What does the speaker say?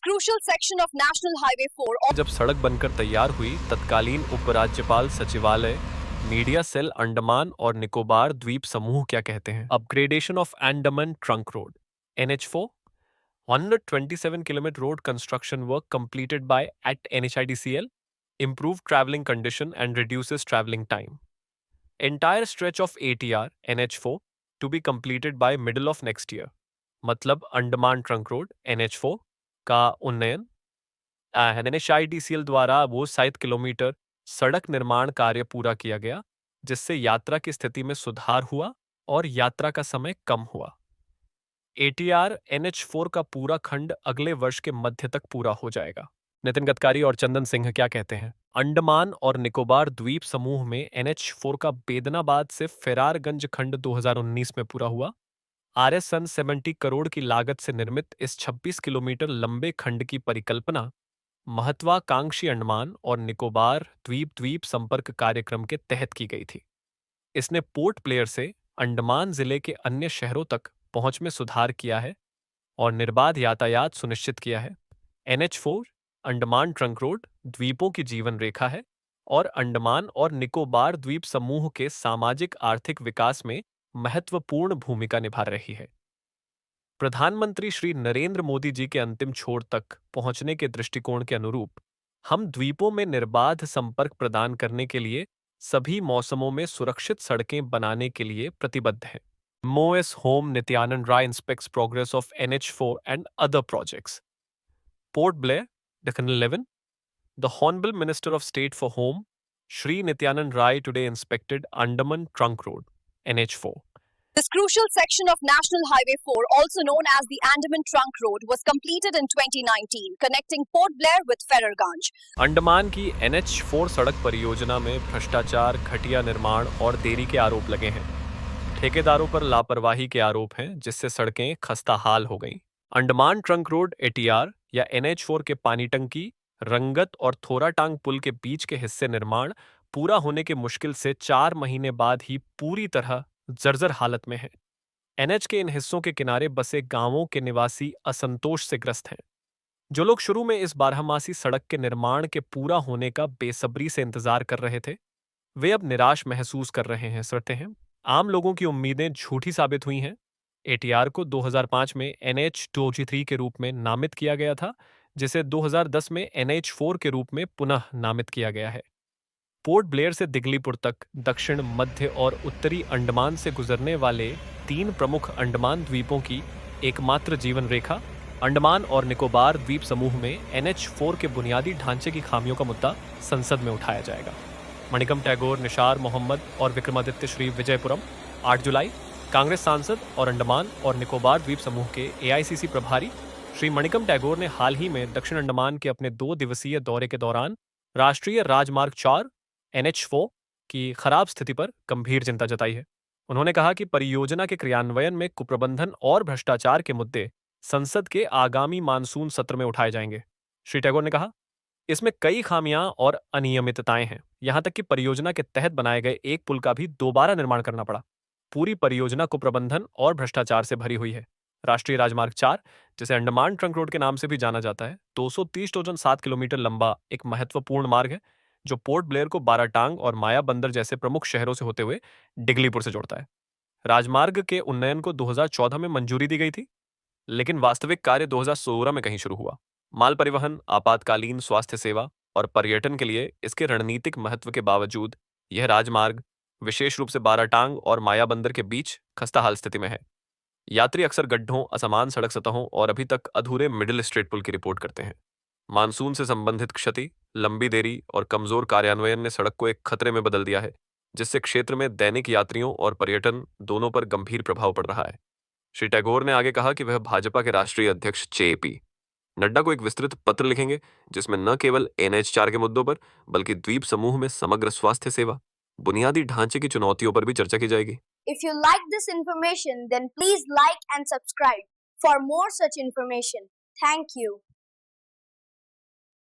crucial section of National Highway 4 जब सड़क बनकर तैयार हुई, तत्कालीन उपराज्यपाल सचिवालय मीडिया सेल अंडमान और निकोबार द्वीप समूह क्या कहते हैं? Upgradation of Andaman trunk road NH4 127 kilometer road construction work completed by at NHIDCL improved traveling condition and reduces traveling time. Entire stretch of ATR NH4 to be completed by middle of next year. मतलब Andaman trunk road NH4 का उन्नयन NHIDCL द्वारा वो 7 kilometre सड़क निर्माण कार्य पूरा किया गया, जिससे यात्रा की स्थिति में सुधार हुआ और यात्रा का समय कम हुआ। ATR NH4 का पूरा खंड अगले वर्ष के मध्य तक पूरा हो जाएगा। नितिन गडकरी और चंदन सिंह क्या कहते हैं? अंडमान और निकोबार द्वीप समूह में NH4 का बेदनाबाद से फेरारगंज खंड 2019 में पूरा हुआ। RS 70 करोड़ की लागत से निर्मित इस 26 किलोमीटर लंबे खंड की परिकल्पना महत्वाकांक्षी अंडमान और निकोबार द्वीप संपर्क कार्यक्रम के तहत की गई थी। इसने पोर्ट ब्लेयर से अंडमान जिले के अन्य शहरों तक पहुंच में सुधार किया है और निर्बाध यातायात सुनिश्चित किया है। NH4 अंडमान ट्रंक रोड द्वीपों की जीवन रेखा है और अंडमान और निकोबार द्वीप समूह के सामाजिक आर्थिक विकास में महत्वपूर्ण भूमिका निभा रही है। प्रधानमंत्री श्री नरेंद्र मोदी जी के अंतिम छोर तक पहुंचने के दृष्टिकोण के अनुरूप हम द्वीपों में निर्बाध संपर्क प्रदान करने के लिए सभी मौसमों में सुरक्षित सड़कें बनाने के लिए प्रतिबद्ध हैं। MOS Home Nityanand Rai inspects progress of NH4 and other projects. Port Blair, Deccan 11. The Honorable Minister of State for Home, Shri Nityanand Rai, today inspected Andaman Trunk Road, NH4. This crucial section of National Highway 4, also known as the Andaman Trunk Road, was completed in 2019, connecting Port Blair with Ferrarganj. Andaman की NH4 सड़क परियोजना में भ्रष्टाचार, घटिया निर्माण और देरी के आरोप लगे हैं। ठेकेदारों पर लापरवाही के आरोप हैं, जिससे सड़कें खस्ताहाल हो गईं। अंडमान ट्रंक रोड ATR या NH4 के पानी टंकी, रंगत और थोराटांग पुल के बीच के हिस्से निर्माण पूरा होने के मुश्किल से 4 महीने बाद ही पूरी तरह जर्जर हालत में है। NH के इन हिस्सों के किनारे बसे गांवों के निवासी असंतोष से ग्रस्त हैं। जो लोग शुरू में इस बारहमासी सड़क के निर्माण के पूरा होने का बेसब्री से इंतजार कर रहे थे, वे अब निराश महसूस कर रहे हैं। आम लोगों की उम्मीदें झूठी साबित हुई हैं। ATR को 2005 में NH203 के रूप में नामित किया गया था, जिसे 2010 में NH4 के रूप में पुनः नामित किया गया है। पोर्ट ब्लेयर से दिगलीपुर तक दक्षिण, मध्य और उत्तरी अंडमान से गुजरने वाले 3 प्रमुख अंडमान द्वीपों की एकमात्र जीवन रेखा अंडमान और निकोबार द्वीप समूह में NH4 के बुनियादी ढांचे की खामियों का मुद्दा संसद में उठाया जाएगा। मणिकम टैगोर, निशार मोहम्मद और विक्रमादित्य श्री विजयपुरम 8 जुलाई। कांग्रेस सांसद और अंडमान और निकोबार द्वीप समूह के AICC प्रभारी श्री मणिकम टैगोर ने हाल ही में दक्षिण अंडमान के अपने 2 दिवसीय दौरे के दौरान राष्ट्रीय राजमार्ग 4 NH4 की खराब स्थिति पर गंभीर चिंता जताई है। उन्होंने कहा कि परियोजना के क्रियान्वयन में कुप्रबंधन और भ्रष्टाचार के मुद्दे संसद के आगामी मानसून सत्र में उठाए जाएंगे। श्री टैगोर ने कहा, इसमें कई खामियां और अनियमितताएं हैं। यहां तक कि परियोजना के तहत बनाए गए एक पुल का भी दोबारा निर्माण करना पड़ा। पूरी परियोजना कुप्रबंधन और भ्रष्टाचार से भरी हुई है। राष्ट्रीय राजमार्ग 4, जिसे अंडमान ट्रंक रोड के नाम से भी जाना जाता है, 230.7 किलोमीटर लंबा एक महत्वपूर्ण मार्ग है, जो पोर्ट ब्लेयर को बाराटांग और माया बंदर जैसे प्रमुख शहरों से होते हुए डिगलीपुर से जोड़ता है। राजमार्ग के उन्नयन को 2014 में मंजूरी दी गई थी, लेकिन वास्तविक कार्य 2016 में कहीं शुरू हुआ। माल परिवहन, आपातकालीन स्वास्थ्य सेवा और पर्यटन के लिए इसके रणनीतिक महत्व के बावजूद यह राजमार्ग विशेष रूप से बाराटांग और माया बंदर के बीच खस्ताहाल स्थिति में है। यात्री अक्सर गड्ढों, असमान सड़क सतहों और अभी तक अधूरे मिडिल स्ट्रेट पुल की रिपोर्ट करते हैं। मानसून से संबंधित क्षति, लंबी देरी और कमजोर कार्यान्वयन ने सड़क को एक खतरे में बदल दिया है, जिससे क्षेत्र में दैनिक यात्रियों और पर्यटन दोनों पर गंभीर प्रभाव पड़ रहा है। श्री टैगोर ने आगे कहा कि वह भाजपा के राष्ट्रीय अध्यक्ष JP नड्डा को एक विस्तृत पत्र लिखेंगे, जिसमें न केवल NH4 के मुद्दों पर बल्कि द्वीप समूह में समग्र स्वास्थ्य सेवा, बुनियादी ढांचे की चुनौतियों पर भी चर्चा की जाएगी। If you like this information, then please like and subscribe for more such information. Thank you.